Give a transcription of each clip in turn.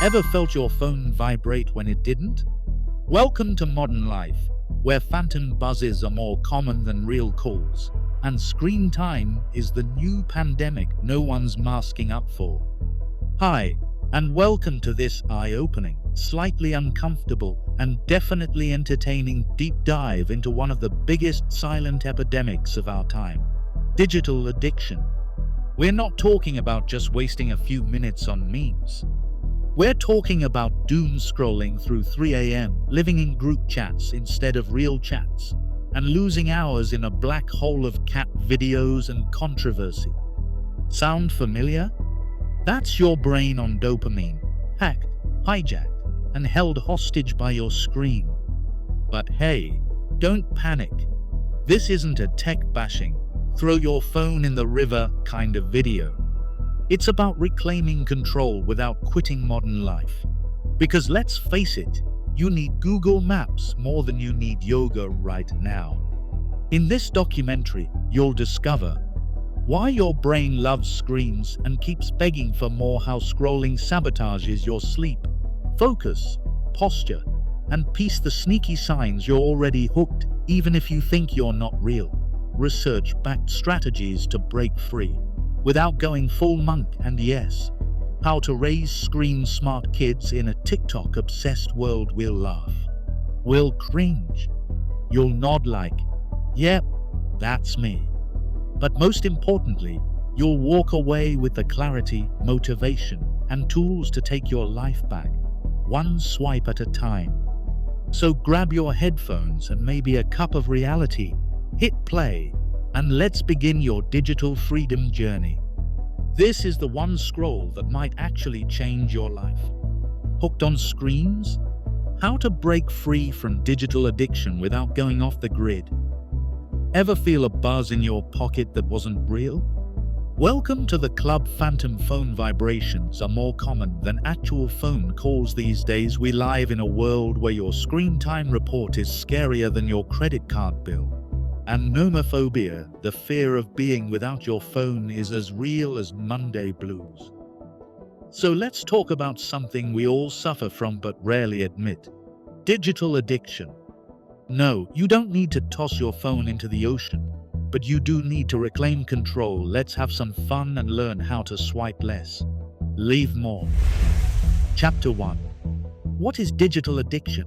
Ever felt your phone vibrate when it didn't? Welcome to modern life, where phantom buzzes are more common than real calls, and screen time is the new pandemic no one's masking up for. Hi, and welcome to this eye-opening, slightly uncomfortable, and definitely entertaining deep dive into one of the biggest silent epidemics of our time: digital addiction. We're not talking about just wasting a few minutes on memes. We're talking about doom scrolling through 3 a.m., living in group chats instead of real chats, and losing hours in a black hole of cat videos and controversy. Sound familiar? That's your brain on dopamine, hacked, hijacked, and held hostage by your screen. But hey, don't panic. This isn't a tech bashing, throw your phone in the river kind of video. It's about reclaiming control without quitting modern life. Because let's face it, you need Google Maps more than you need yoga right now. In this documentary, you'll discover why your brain loves screens and keeps begging for more, how scrolling sabotages your sleep, focus, posture, and piece the sneaky signs you're already hooked, even if you think you're not real. Research-backed strategies to break free without going full monk, and yes, how to raise screen-smart kids in a TikTok-obsessed world. We'll laugh, we'll cringe, you'll nod like, yep, that's me. But most importantly, you'll walk away with the clarity, motivation, and tools to take your life back, one swipe at a time. So grab your headphones and maybe a cup of reality, hit play, and let's begin your digital freedom journey. This is the one scroll that might actually change your life. Hooked on screens? How to break free from digital addiction without going off the grid. Ever feel a buzz in your pocket that wasn't real? Welcome to the club. Phantom phone vibrations are more common than actual phone calls these days. We live in a world where your screen time report is scarier than your credit card bill. And nomophobia, the fear of being without your phone, is as real as Monday blues. So let's talk about something we all suffer from but rarely admit: digital addiction. No, you don't need to toss your phone into the ocean, but you do need to reclaim control. Let's have some fun and learn how to swipe less, leave more. Chapter 1. What is digital addiction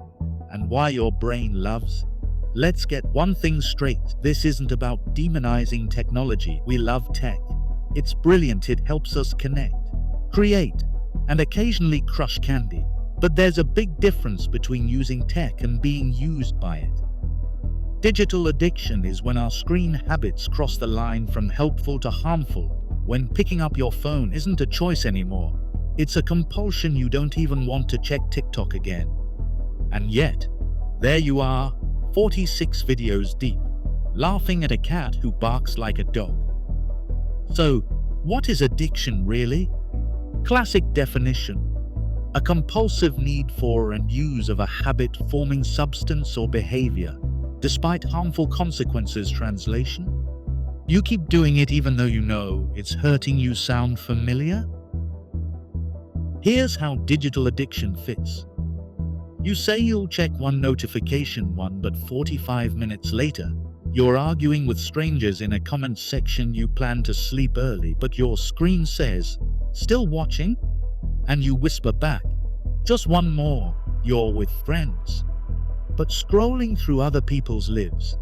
and why your brain loves? Let's get one thing straight. This isn't about demonizing technology. We love tech. It's brilliant. It helps us connect, create, and occasionally crush candy. But there's a big difference between using tech and being used by it. Digital addiction is when our screen habits cross the line from helpful to harmful, when picking up your phone isn't a choice anymore. It's a compulsion. You don't even want to check TikTok again. And yet, there you are, 46 videos deep, laughing at a cat who barks like a dog. So, what is addiction really? Classic definition: a compulsive need for and use of a habit-forming substance or behavior, despite harmful consequences. Translation: you keep doing it even though you know it's hurting you. Sound familiar? Here's how digital addiction fits. You say you'll check one notification, but 45 minutes later, you're arguing with strangers in a comment section. You plan to sleep early, but your screen says, "Still watching?" And you whisper back, "Just one more, you're with friends." But scrolling through other people's lives.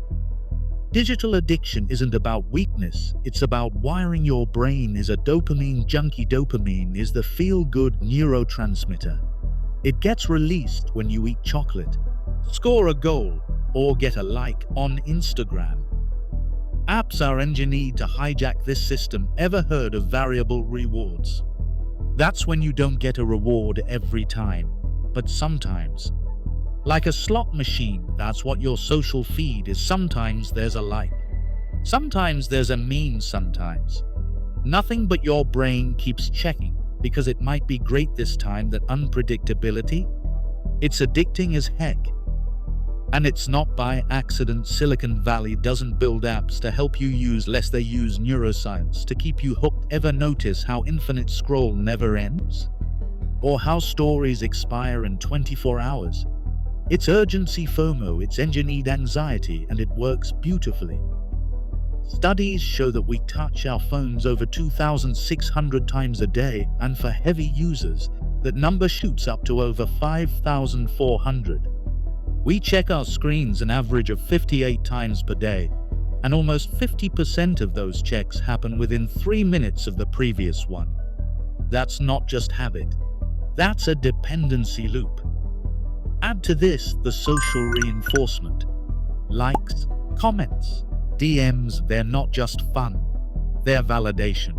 Digital addiction isn't about weakness, it's about wiring. Your brain is a dopamine junkie. Dopamine is the feel-good neurotransmitter. It gets released when you eat chocolate, score a goal, or get a like on Instagram. Apps are engineered to hijack this system. Ever heard of variable rewards? That's when you don't get a reward every time, but sometimes. Like a slot machine, that's what your social feed is. Sometimes there's a like, sometimes there's a meme, sometimes nothing, but your brain keeps checking because it might be great this time. That unpredictability, it's addicting as heck. And it's not by accident. Silicon Valley doesn't build apps to help you use less, they use neuroscience to keep you hooked. Ever notice how infinite scroll never ends? or how stories expire in 24 hours. It's urgency FOMO, it's engineered anxiety, and it works beautifully. Studies show that we touch our phones over 2,600 times a day, and for heavy users, that number shoots up to over 5,400. We check our screens an average of 58 times per day, and almost 50% of those checks happen within 3 minutes of the previous one. That's not just habit, that's a dependency loop. Add to this the social reinforcement. Likes, comments, DMs, they're not just fun, they're validation.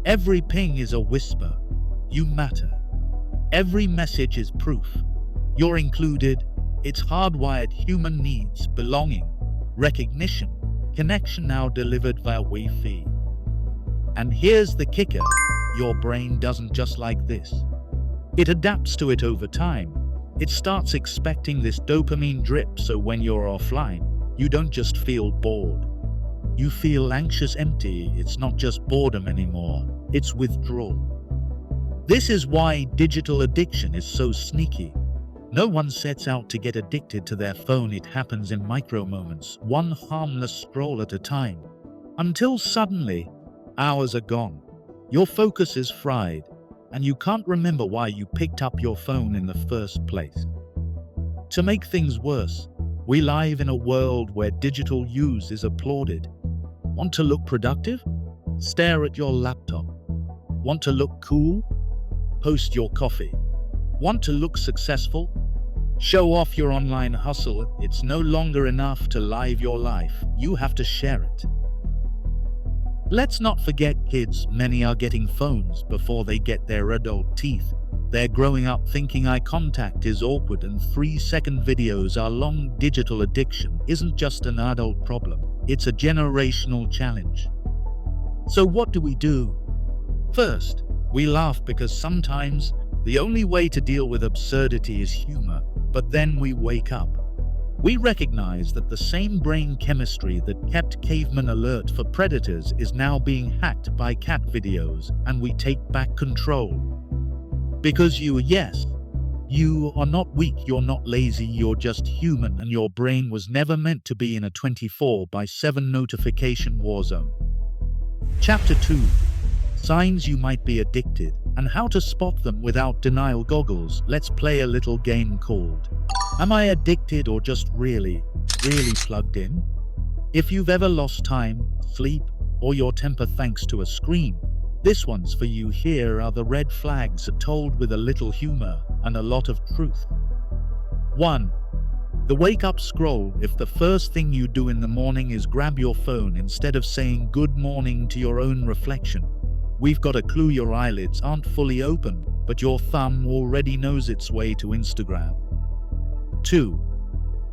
Every ping is a whisper, you matter. Every message is proof, you're included. It's hardwired human needs, belonging, recognition, connection, now delivered via Wi-Fi. And here's the kicker, your brain doesn't just like this. It adapts to it over time. It starts expecting this dopamine drip, so when you're offline, you don't just feel bored. You feel anxious, empty. It's not just boredom anymore, it's withdrawal. This is why digital addiction is so sneaky. No one sets out to get addicted to their phone, it happens in micro moments, one harmless scroll at a time. Until suddenly, hours are gone. Your focus is fried, and you can't remember why you picked up your phone in the first place. To make things worse, we live in a world where digital use is applauded. Want to look productive? Stare at your laptop. Want to look cool? Post your coffee. Want to look successful? Show off your online hustle. It's no longer enough to live your life, you have to share it. Let's not forget kids, many are getting phones before they get their adult teeth. They're growing up thinking eye contact is awkward and 3-second videos are long. Digital addiction isn't just an adult problem, it's a generational challenge. So what do? First, we laugh because sometimes the only way to deal with absurdity is humor, but then we wake up. We recognize that the same brain chemistry that kept cavemen alert for predators is now being hacked by cat videos, and we take back control. Because you are not weak, you're not lazy, you're just human, and your brain was never meant to be in a 24/7 notification war zone. Chapter 2. Signs you might be addicted, and how to spot them without denial goggles. Let's play a little game called Am I Addicted or Just Really Plugged In? If you've ever lost time, sleep, or your temper thanks to a screen, this one's for you. Here are the red flags, told with a little humor and a lot of truth. 1. The wake-up scroll. If the first thing you do in the morning is grab your phone instead of saying good morning to your own reflection, we've got a clue. Your eyelids aren't fully open, but your thumb already knows its way to Instagram. 2.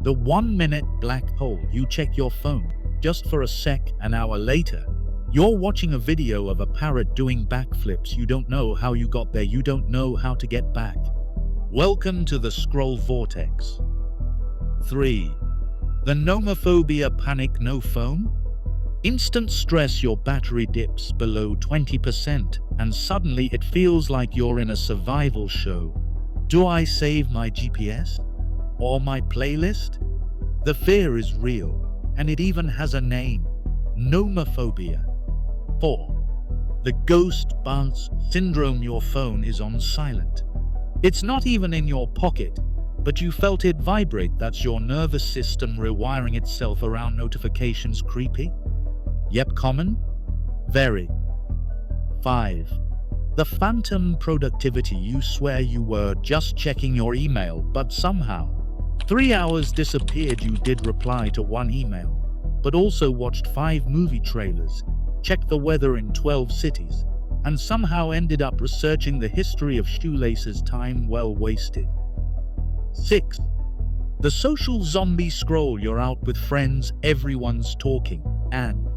The 1-minute black hole. You check your phone just for a sec, an hour later, you're watching a video of a parrot doing backflips. You don't know how you got there, you don't know how to get back. Welcome to the scroll vortex. 3. The nomophobia panic. No phone? Instant stress. Your battery dips below 20%, and suddenly it feels like you're in a survival show. Do I save my GPS? Or my playlist? The fear is real, and it even has a name: nomophobia. 4. The ghost bounce syndrome. Your phone is on silent. It's not even in your pocket, but you felt it vibrate. That's your nervous system rewiring itself around notifications. Creepy? Yep, common? Very. 5. The phantom productivity. You swear you were just checking your email, but somehow 3 hours disappeared. You did reply to 1 email, but also watched 5 movie trailers, checked the weather in 12 cities, and somehow ended up researching the history of shoelaces. Time well wasted. 6. The social zombie scroll. You're out with friends, everyone's talking, and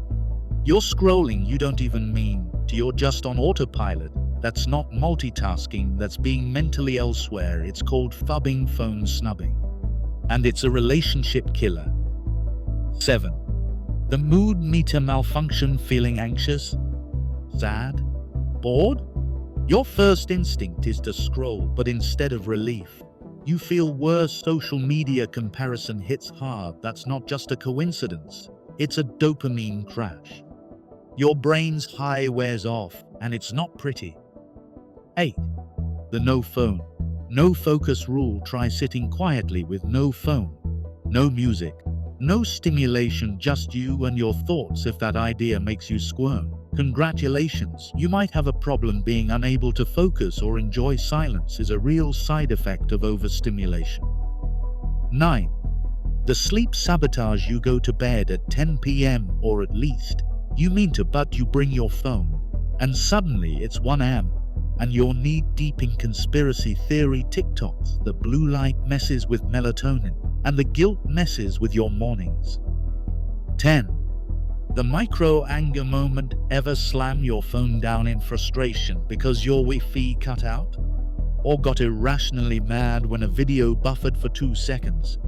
you're scrolling. You don't even mean to, you're just on autopilot. That's not multitasking, that's being mentally elsewhere. It's called phubbing, phone snubbing, and it's a relationship killer. 7. The mood meter malfunction. Feeling anxious, sad, bored? Your first instinct is to scroll, but instead of relief, you feel worse. Social media comparison hits hard. That's not just a coincidence, it's a dopamine crash. Your brain's high wears off, and it's not pretty. 8. The no phone, no focus rule. Try sitting quietly with no phone, no music, no stimulation, just you and your thoughts. If that idea makes you squirm, congratulations, you might have a problem. Being unable to focus or enjoy silence is a real side effect of overstimulation. 9. The sleep sabotage. You go to bed at 10 p.m. or at least you mean to, but you bring your phone, and suddenly it's 1 a.m. and you're knee-deep in conspiracy theory TikToks. The blue light messes with melatonin, and the guilt messes with your mornings. 10. The micro-anger moment. Ever slam your phone down in frustration because your Wi-Fi cut out? Or got irrationally mad when a video buffered for 2 seconds?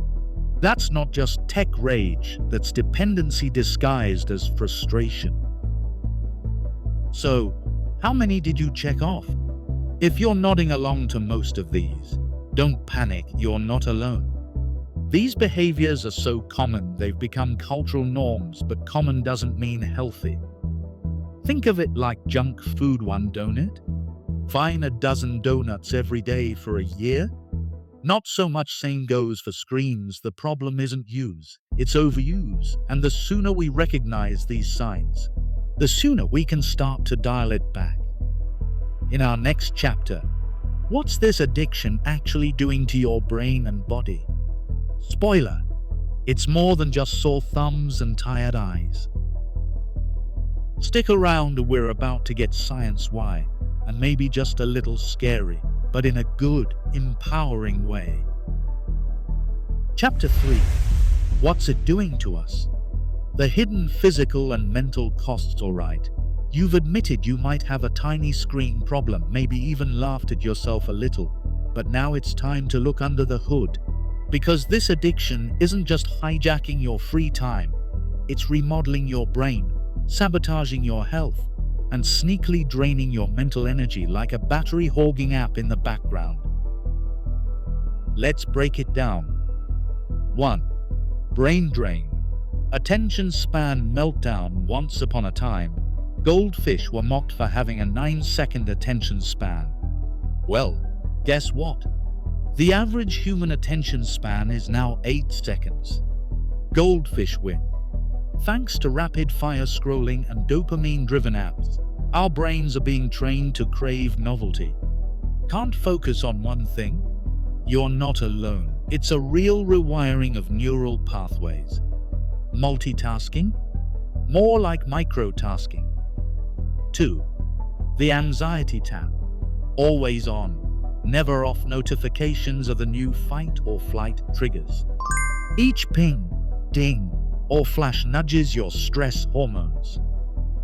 That's not just tech rage, that's dependency disguised as frustration. So, how many did you check off? If you're nodding along to most of these, don't panic, you're not alone. These behaviors are so common they've become cultural norms, but common doesn't mean healthy. Think of it like junk food. 1 donut? Fine, a dozen donuts every day for a year? Not so much. Same goes for screens. The problem isn't use, it's overuse. And the sooner we recognize these signs, the sooner we can start to dial it back. In our next chapter, what's this addiction actually doing to your brain and body? Spoiler, it's more than just sore thumbs and tired eyes. Stick around, we're about to get science why, and maybe just a little scary, but in a good, empowering way. Chapter 3. What's it doing to us? The hidden physical and mental costs. Alright, you've admitted you might have a tiny screen problem, maybe even laughed at yourself a little, but now it's time to look under the hood. Because this addiction isn't just hijacking your free time, it's remodeling your brain, sabotaging your health, and sneakily draining your mental energy like a battery-hogging app in the background. Let's break it down. 1. Brain drain. Attention span meltdown. Once upon a time, goldfish were mocked for having a 9-second attention span. Well, guess what? The average human attention span is now 8 seconds. Goldfish win. Thanks to rapid-fire scrolling and dopamine-driven apps, our brains are being trained to crave novelty. Can't focus on one thing? You're not alone. It's a real rewiring of neural pathways. Multitasking? More like microtasking. 2. The anxiety tap. Always on, never off. Notifications are the new fight or flight triggers. Each ping, ding, or flash nudges your stress hormones.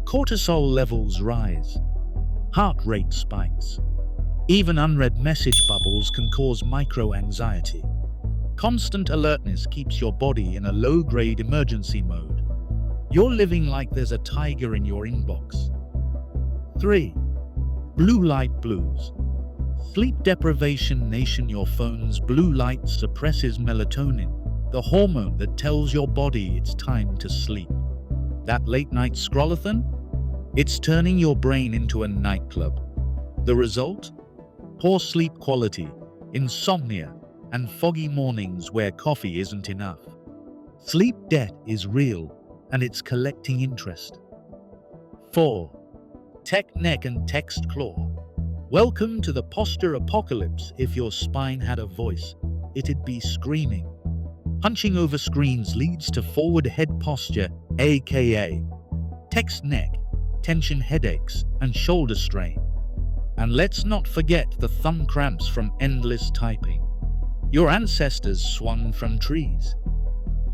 Cortisol levels rise. Heart rate spikes. Even unread message bubbles can cause micro-anxiety. Constant alertness keeps your body in a low-grade emergency mode. You're living like there's a tiger in your inbox. 3. Blue light blues. Sleep deprivation nation. Your phone's blue light suppresses melatonin, the hormone that tells your body it's time to sleep. That late-night scrollathon? It's turning your brain into a nightclub. The result? Poor sleep quality, insomnia, and foggy mornings where coffee isn't enough. Sleep debt is real, and it's collecting interest. 4. Tech neck and text claw. Welcome to the posture apocalypse. If your spine had a voice, it'd be screaming. Punching over screens leads to forward head posture, aka text neck, tension headaches, and shoulder strain. And let's not forget the thumb cramps from endless typing. Your ancestors swung from trees.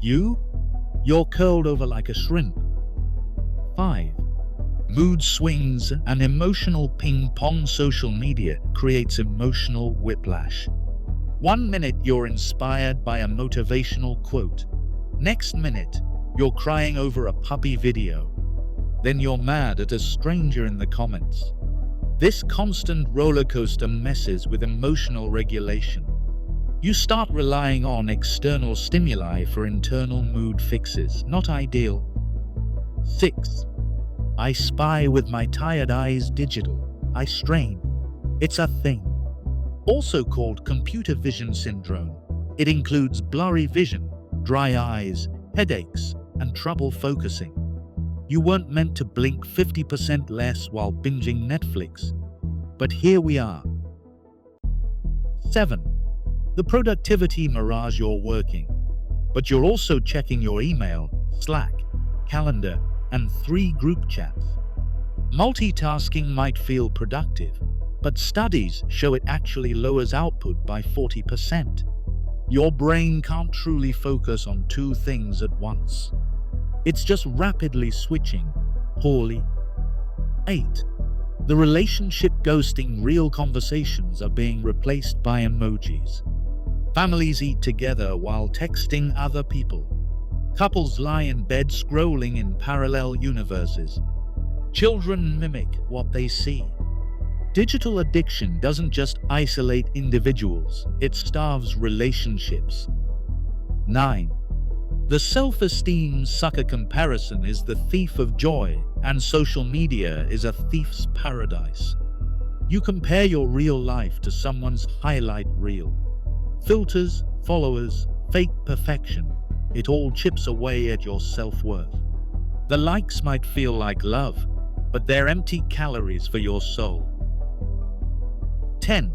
You're curled over like a shrimp. 5. Mood swings and emotional ping-pong. Social media creates emotional whiplash. 1 minute you're inspired by a motivational quote. Next minute, you're crying over a puppy video. Then you're mad at a stranger in the comments. This constant roller coaster messes with emotional regulation. You start relying on external stimuli for internal mood fixes. Not ideal. 6. I spy with my tired eyes digital. I strain. It's a thing. Also called computer vision syndrome. It includes blurry vision, dry eyes, headaches, and trouble focusing. You weren't meant to blink 50% less while binging Netflix. But here we are. 7. The productivity mirage. You're working, but you're also checking your email, Slack, calendar, and 3 group chats. Multitasking might feel productive, but studies show it actually lowers output by 40%. Your brain can't truly focus on 2 things at once. It's just rapidly switching, poorly. 8. The relationship ghosting. Real conversations are being replaced by emojis. Families eat together while texting other people. Couples lie in bed scrolling in parallel universes. Children mimic what they see. Digital addiction doesn't just isolate individuals, it starves relationships. 9. The self-esteem sucker. Comparison is the thief of joy, and social media is a thief's paradise. You compare your real life to someone's highlight reel. Filters, followers, fake perfection. It all chips away at your self-worth. The likes might feel like love, but they're empty calories for your soul. 10.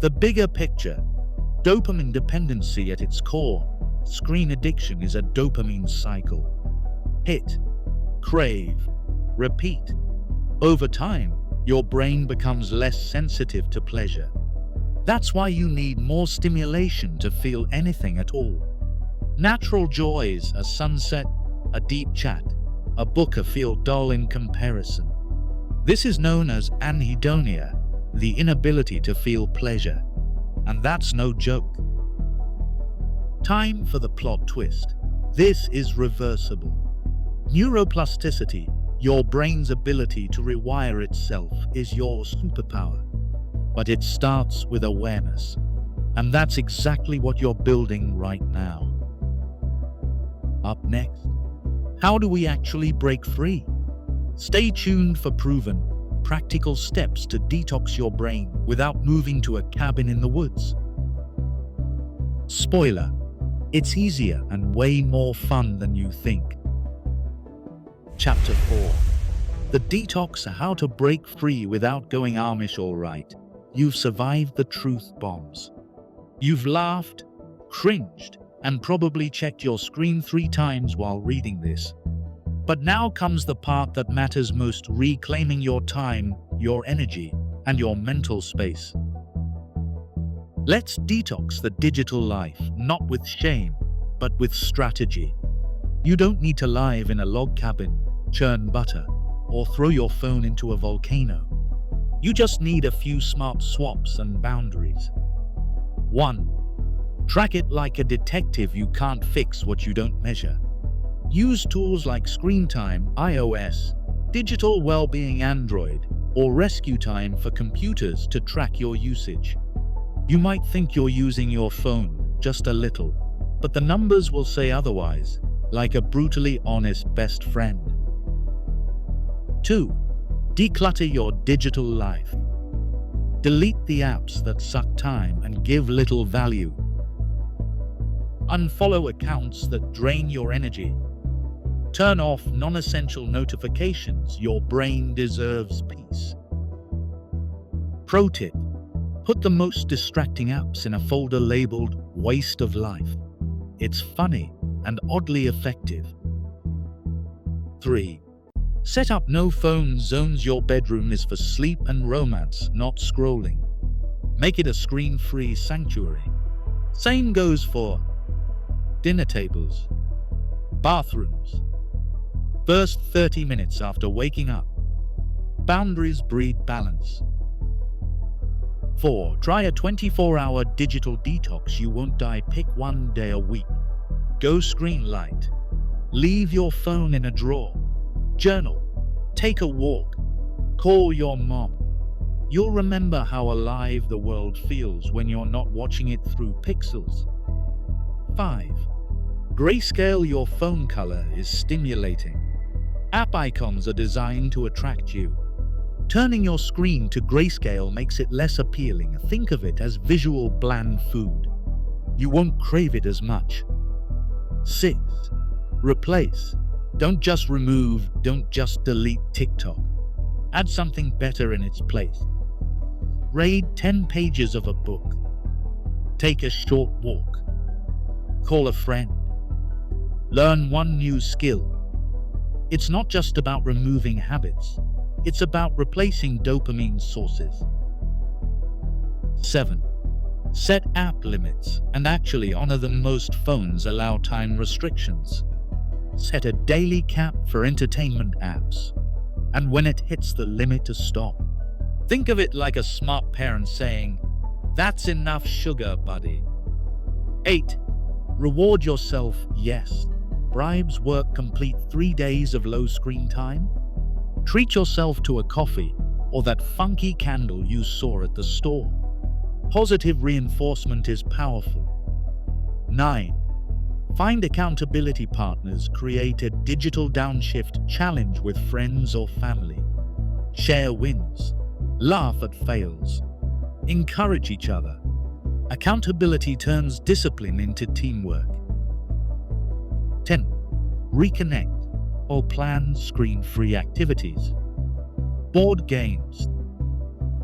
The bigger picture. Dopamine dependency at its core. Screen addiction is a dopamine cycle. Hit, crave, repeat. Over time, your brain becomes less sensitive to pleasure. That's why you need more stimulation to feel anything at all. Natural joys, a sunset, a deep chat, a book, feel dull in comparison. This is known as anhedonia, the inability to feel pleasure. And that's no joke. Time for the plot twist. This is reversible. Neuroplasticity, your brain's ability to rewire itself, is your superpower. But it starts with awareness. And that's exactly what you're building right now. Up next, how do we actually break free? Stay tuned for proven, practical steps to detox your brain without moving to a cabin in the woods. Spoiler, it's easier and way more fun than you think. Chapter 4. The Detox, how to break free without going Amish. All right, you've survived the truth bombs. You've laughed, cringed, and probably checked your screen 3 times while reading this. But now comes the part that matters most: reclaiming your time, your energy, and your mental space. Let's detox the digital life, not with shame, but with strategy. You don't need to live in a log cabin, churn butter, or throw your phone into a volcano. You just need a few smart swaps and boundaries. 1. Track it like a detective. You can't fix what you don't measure. Use tools like Screen Time, iOS, Digital Wellbeing, Android, or Rescue Time for computers to track your usage. You might think you're using your phone just a little, but the numbers will say otherwise, like a brutally honest best friend. 2. Declutter your digital life. Delete the apps that suck time and give little value. Unfollow accounts that drain your energy. Turn off non-essential notifications. Your brain deserves peace. Pro tip: put the most distracting apps in a folder labeled Waste of Life. It's funny and oddly effective. 3. Set up no phone zones. Your bedroom is for sleep and romance, not scrolling. Make it a screen-free sanctuary. Same goes for dinner tables, bathrooms. First 30 minutes after waking up. Boundaries breed balance. 4. Try a 24-hour digital detox. You won't die. Pick one day a week. Go screen light. Leave your phone in a drawer. Journal. Take a walk. Call your mom. You'll remember how alive the world feels when you're not watching it through pixels. 5. Grayscale. Your phone color is stimulating. App icons are designed to attract you. Turning your screen to grayscale makes it less appealing. Think of it as visual bland food. You won't crave it as much. 6. Replace. Don't just remove, don't just delete TikTok. Add something better in its place. Read 10 pages of a book. Take a short walk. Call a friend. Learn one new skill. It's not just about removing habits. It's about replacing dopamine sources. 7. Set app limits and actually honor them. Most phones allow time restrictions. Set a daily cap for entertainment apps, and when it hits the limit, to stop. Think of it like a smart parent saying, "That's enough sugar, buddy." 8. Reward yourself. Yes, bribes work. Complete 3 days of low screen time. Treat yourself to a coffee or that funky candle you saw at the store. Positive reinforcement is powerful. 9. Find accountability partners. Create a digital downshift challenge with friends or family. Share wins. Laugh at fails. Encourage each other. Accountability turns discipline into teamwork. 10. Reconnect or plan screen-free activities. Board games.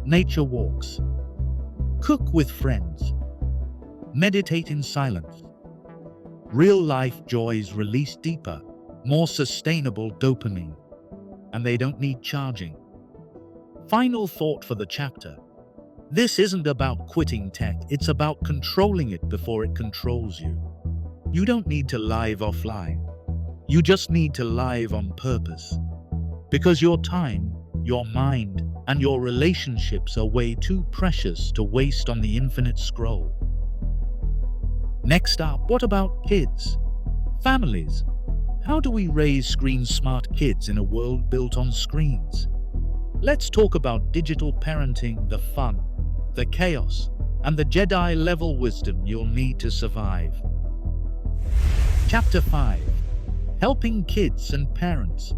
Nature walks. Cook with friends. Meditate in silence. Real-life joys release deeper, more sustainable dopamine, and they don't need charging. Final thought for the chapter. This isn't about quitting tech, it's about controlling it before it controls you. You don't need to live offline. You just need to live on purpose. Because your time, your mind, and your relationships are way too precious to waste on the infinite scroll. Next up, what about kids? Families. How do we raise screen-smart kids in a world built on screens? Let's talk about digital parenting, the fun, the chaos, and the Jedi-level wisdom you'll need to survive. Chapter 5. Helping kids and parents.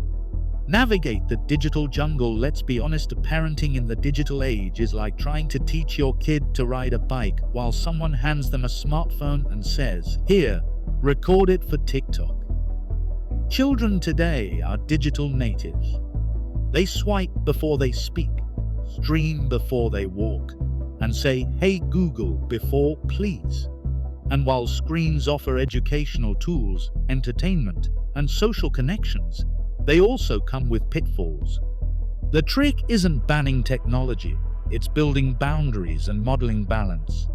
Navigate the digital jungle. Let's be honest, parenting in the digital age is like trying to teach your kid to ride a bike while someone hands them a smartphone and says, "Here, record it for TikTok." Children today are digital natives. They swipe before they speak, stream before they walk, and say, "Hey Google," before "please." And while screens offer educational tools, entertainment, and social connections, they also come with pitfalls. The trick isn't banning technology, it's building boundaries and modeling balance.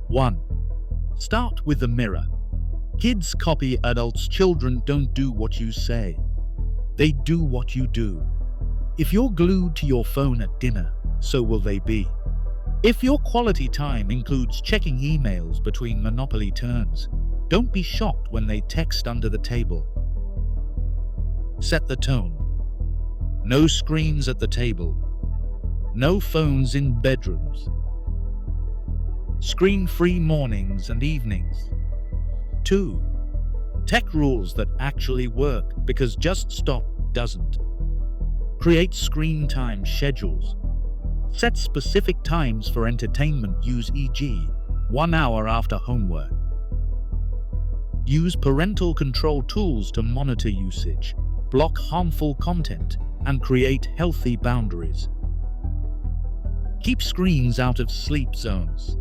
1. Start with the mirror. Kids copy adults. Children don't do what you say. They do what you do. If you're glued to your phone at dinner, so will they be. If your quality time includes checking emails between Monopoly turns, don't be shocked when they text under the table. Set the tone. No screens at the table. No phones in bedrooms. Screen-free mornings and evenings. 2. Tech rules that actually work, because just stop doesn't. Create screen time schedules. Set specific times for entertainment. Use e.g. 1 hour after homework. Use parental control tools to monitor usage, block harmful content, and create healthy boundaries. Keep screens out of sleep zones.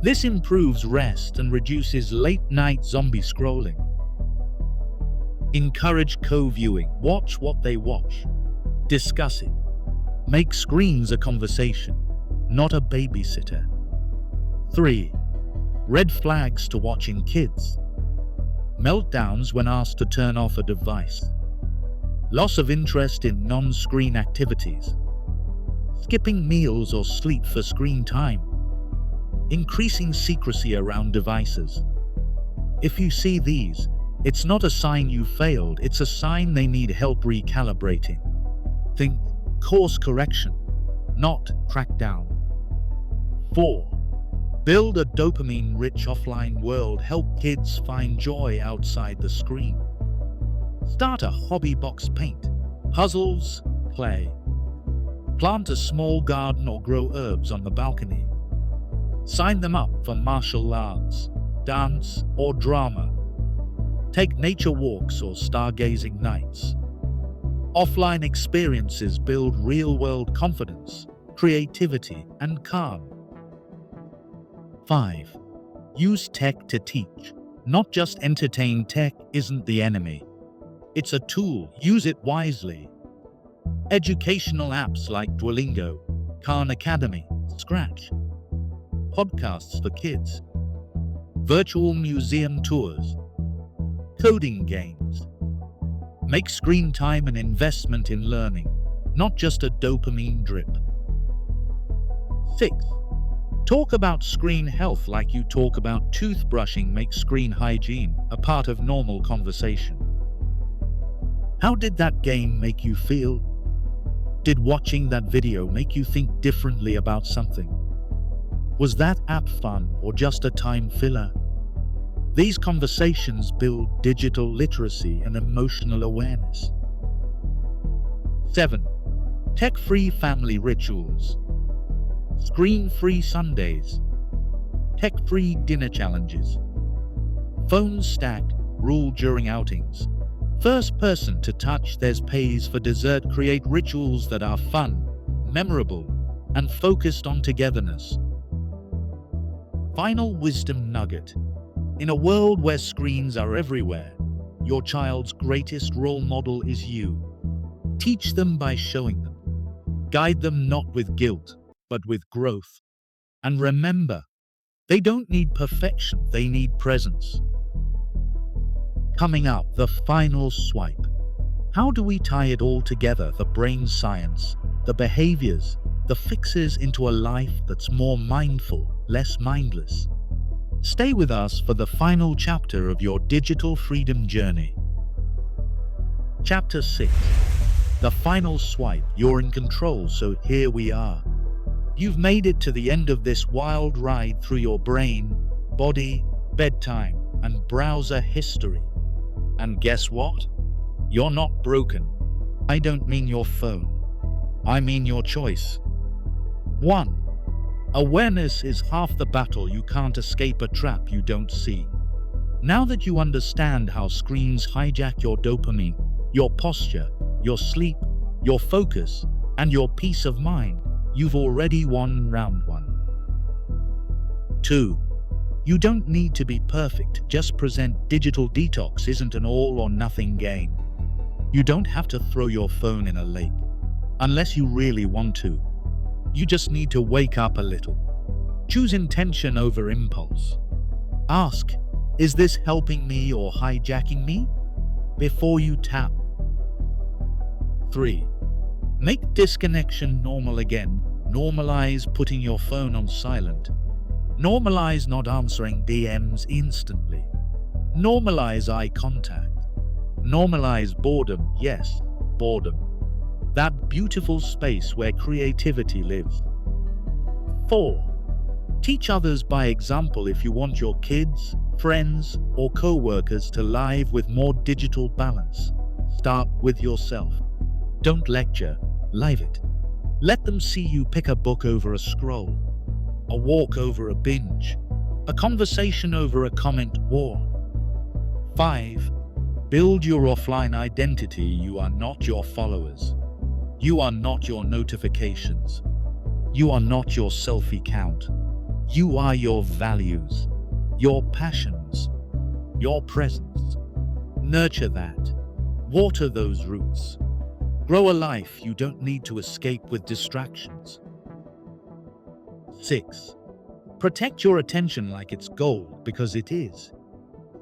This improves rest and reduces late-night zombie scrolling. Encourage co-viewing. Watch what they watch. Discuss it. Make screens a conversation, not a babysitter. 3. Red flags to watching kids. Meltdowns when asked to turn off a device. Loss of interest in non-screen activities. Skipping meals or sleep for screen time. Increasing secrecy around devices. If you see these, it's not a sign you failed, it's a sign they need help recalibrating. Think course correction, not crack down. 4. Build a dopamine-rich offline world. Help kids find joy outside the screen. Start a hobby box, paint, puzzles, play. Plant a small garden or grow herbs on the balcony. Sign them up for martial arts, dance, or drama. Take nature walks or stargazing nights. Offline experiences build real-world confidence, creativity, and calm. 5. Use tech to teach, not just entertain. Tech isn't the enemy. It's a tool. Use it wisely. Educational apps like Duolingo, Khan Academy, Scratch. Podcasts for kids. Virtual museum tours. Coding games. Make screen time an investment in learning, not just a dopamine drip. 6. Talk about screen health like you talk about toothbrushing. Make screen hygiene a part of normal conversation. How did that game make you feel? Did watching that video make you think differently about something? Was that app fun or just a time filler? These conversations build digital literacy and emotional awareness. 7. Tech-free family rituals. Screen-free Sundays. Tech-free dinner challenges. Phones stacked, rule during outings. First person to touch theirs pays for dessert. Create rituals that are fun, memorable, and focused on togetherness. Final wisdom nugget. In a world where screens are everywhere, your child's greatest role model is you. Teach them by showing them. Guide them not with guilt, but with growth. And remember, they don't need perfection, they need presence. Coming up, the final swipe. How do we tie it all together? The brain science, the behaviors, the fixes into a life that's more mindful, less mindless. Stay with us for the final chapter of your digital freedom journey. Chapter 6. The final swipe. You're in control, so here we are. You've made it to the end of this wild ride through your brain, body, bedtime, and browser history. And guess what? You're not broken. I don't mean your phone. I mean your choice. 1. Awareness is half the battle. You can't escape a trap you don't see. Now that you understand how screens hijack your dopamine, your posture, your sleep, your focus, and your peace of mind, you've already won round 1. 2. You don't need to be perfect. Just present. Digital detox isn't an all-or-nothing game. You don't have to throw your phone in a lake, unless you really want to. You just need to wake up a little. Choose intention over impulse. Ask, is this helping me or hijacking me? Before you tap. 3. Make disconnection normal again. Normalize putting your phone on silent. Normalize not answering DMs instantly. Normalize eye contact. Normalize boredom. Yes, boredom. That beautiful space where creativity lives. 4. Teach others by example. If you want your kids, friends, or co-workers to live with more digital balance, start with yourself. Don't lecture, live it. Let them see you pick a book over a scroll, a walk over a binge, a conversation over a comment war. 5. Build your offline identity. You are not your followers. You are not your notifications. You are not your selfie count. You are your values, your passions, your presence. Nurture that. Water those roots. Grow a life you don't need to escape with distractions. 6. Protect your attention like it's gold, because it is.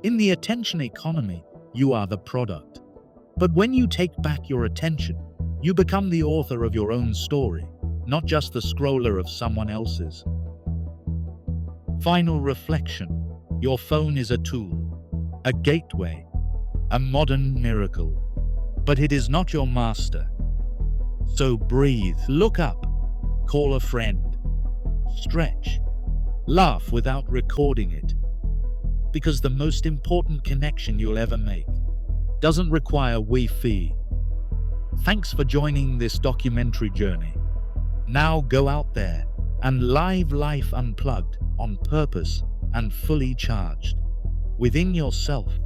In the attention economy, you are the product. But when you take back your attention, you become the author of your own story, not just the scroller of someone else's. Final reflection. Your phone is a tool, a gateway, a modern miracle, but it is not your master. So breathe, look up, Call a friend. Stretch. Laugh without recording it. Because the most important connection you'll ever make doesn't require Wi-Fi. Thanks for joining this documentary journey. Now go out there and live life unplugged, on purpose, and fully charged. Within yourself,